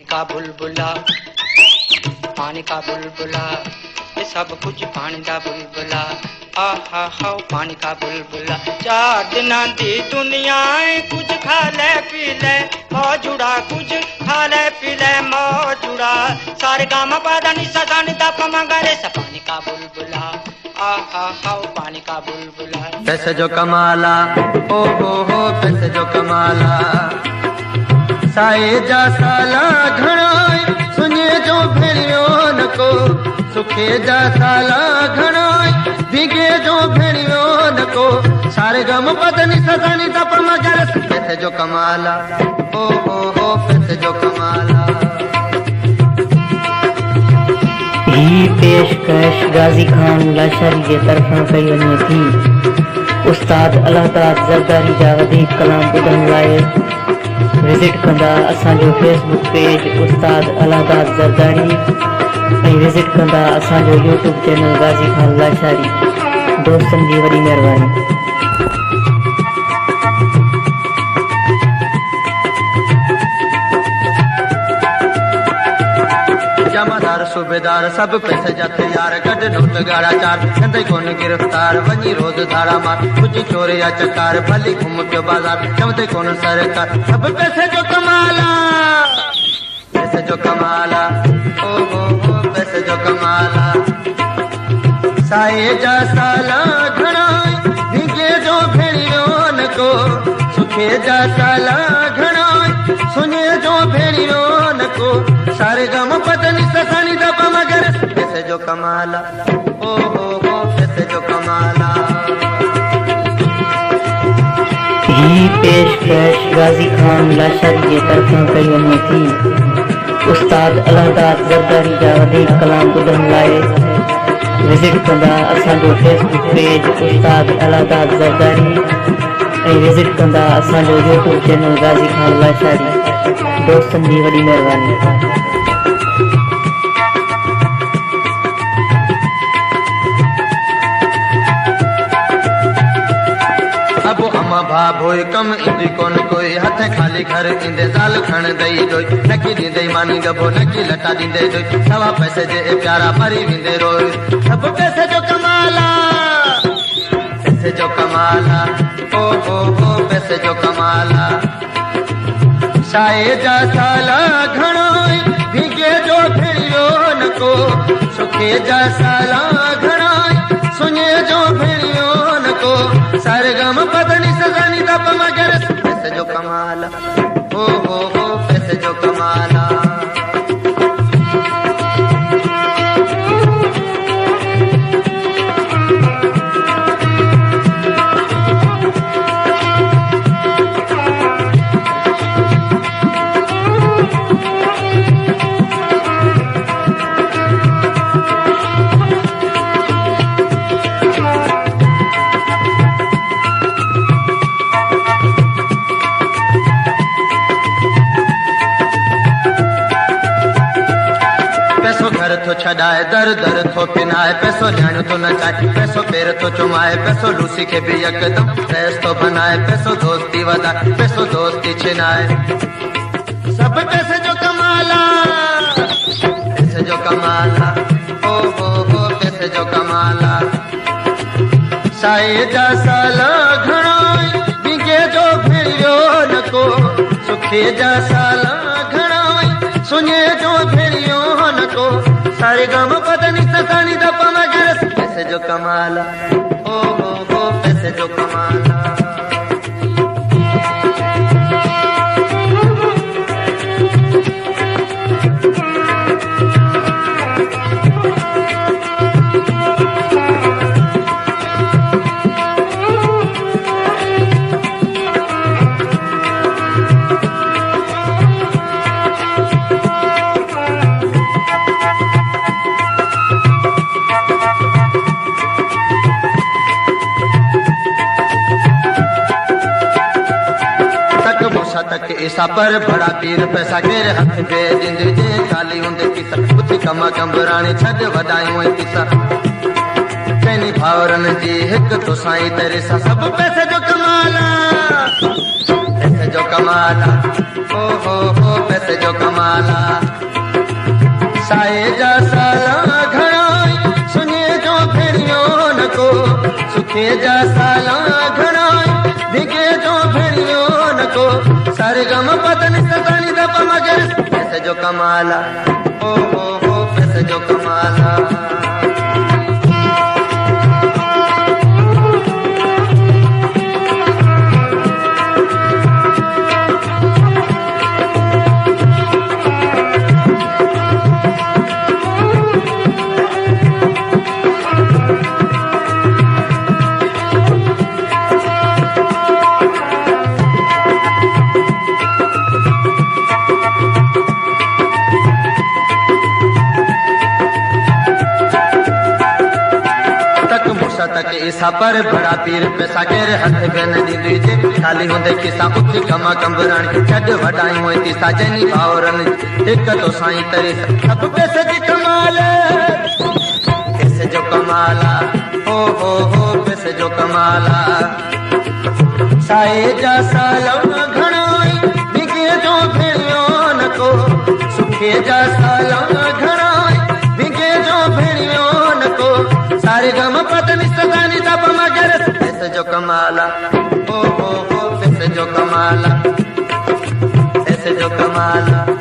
का बुलबुला पानी का बुलबुला ये सब कुछ पानी का बुलबुला आहा हाओ पानी का बुलबुला। चार दिना दी दुनिया कुछ खा ले पी ले मौजुड़ा कुछ खा ले पी ले मौजुड़ा सारे गामा पादा निशा दानी दा पमगरे सा पानी का बुलबुला आहा हाओ पानी का बुलबुला। पैसे जो कमाला ओ हो पैसे जो कमाला साए जा साला घणाई सुने जो भेड़ियों न को सुखे जा साला घणाई भीगे जो भेड़ियों न को सारे गम पदनी सदानी तप मगर पैसे जो कमाला ओ हो पैसे जो कमाला। ही पेशकश गाजी खान लाशारी के तरफा कई वञे थी। उस्ताद अलाहदाद ज़रदारी जा वधीक कलाम ॿुधण लाइ विज़िट कंदा असांजो फेसबुक पेज उस्ताद अलाहदाद ज़रदारी ऐं विज़िट कंदा असांजो यूट्यूब चैनल गाज़ी खान लाशारी। दोस्तनि जी वॾी महिरबानी। जमादार सूबेदार सब पैसे जाते यार गड नोट गाड़ा चार कंदे कोन गिरफ्तार वनी रोज धाड़ा मार कुछ चोरे या चकार भली घूम के बाजार चमते कोन सरकार सब पैसे जो कमाला पैसे जो कमाला ओ हो पैसे जो कमाला साए जा साला घणाई भीगे जो भेड़ियों को सुखे जा साला घणाई सुने जो भेड़ियों को सारे गम पतनी ससानी दब मगर पैसे जो कमाला ओ हो पैसे जो कमाला। ही पेशकश गाज़ी खान लाशारी के तरफा कई वञे थी। उस्ताद अलाहदाद ज़रदारी जा वधीक कलाम ॿुधण लाइ विज़िट कंदा असांजो फेसबुक पेज उस्ताद अलाहदाद ज़रदारी ऐं विज़िट कंदा असांजो यूट्यूब चैनल गाज़ी खान लाशारी। दोस्तनि जी वॾी महिरबानी। अबो अम्मा भाभोई कम इंदी कोन कोई हथ खाली घर इंदे जाल खण दई दोई नकी दींदे मानी गबो नकी लटा दींदे दोई सवा पैसे जे प्यारा मरी विंदे रोई सब पैसे जो कमाला पैसे जो कमाला ओ हो पैसे जो कमाला साए जा साला घणाई भीगे जो भेड़ियों को सुखे जा साला घणाई सुने जो भेड़ियों को सारे गम पदनी सजानी दप मगर पैसे जो कमाला ओ हो पैसे जो कमाला। छडाए दर दर थो पिनाए पैसो ॼाण तो नचाए पैसो पेर तो चुमाए पैसो लूसी के भी यकदम रैस तो बनाए पैसो दोस्ती वधाए पैसो दोस्ती छिनाए सब पैसे जो कमाला पैसे जो कमाला ओ हो पैसे जो कमाला साए जा साला घणाई भीगे जो भेड़ियों को सुखे जा साला घणाई सुने जो भेड़ियों को सारे गम पतनी सतानी दप मगर पैसे जो कमाला ओ हो पैसे जो कमाला। तक ईसा पर बड़ा पीर पैसा केर हथ दे जिंदे जे काली हुंदे किसा उथी कमा कंबराणी छड वडायूं किसा कैनी भावरन जी हिक तो साईं तेरे सा सब पैसे जो कमाला पैसे जो कमाला, ओ हो पैसे जो कमाला। साए जा साला घणाई सुनिए जो भेड़ियों न को, सुखे जा साला घणाई भिगे जो भेड़ियों न को। सारे गम पतन सतानी दप मगर पैसे जो कमाला, ओ हो पैसे जो कमाला। तक ईसा पर बड़ा पीर पैसा केर हथ गन दी दीजे। खाली होंदे किसा उठी कमा कंबरान छड वडाई होई ती साजनी भावरन। एक तो साईं तरी सब पैसे दी कमाल, पैसे जो कमाला, ओ हो पैसे जो कमाला। साए जा साला घणाई भिगे जो भेड़ियों न को, सुखे जा साला घणाई भिगे जो भेड़ियों न को। सारे गम पतनी सदानी दप मगर पैसे जो कमाला, ओ हो पैसे जो कमाला, पैसे जो कमाला।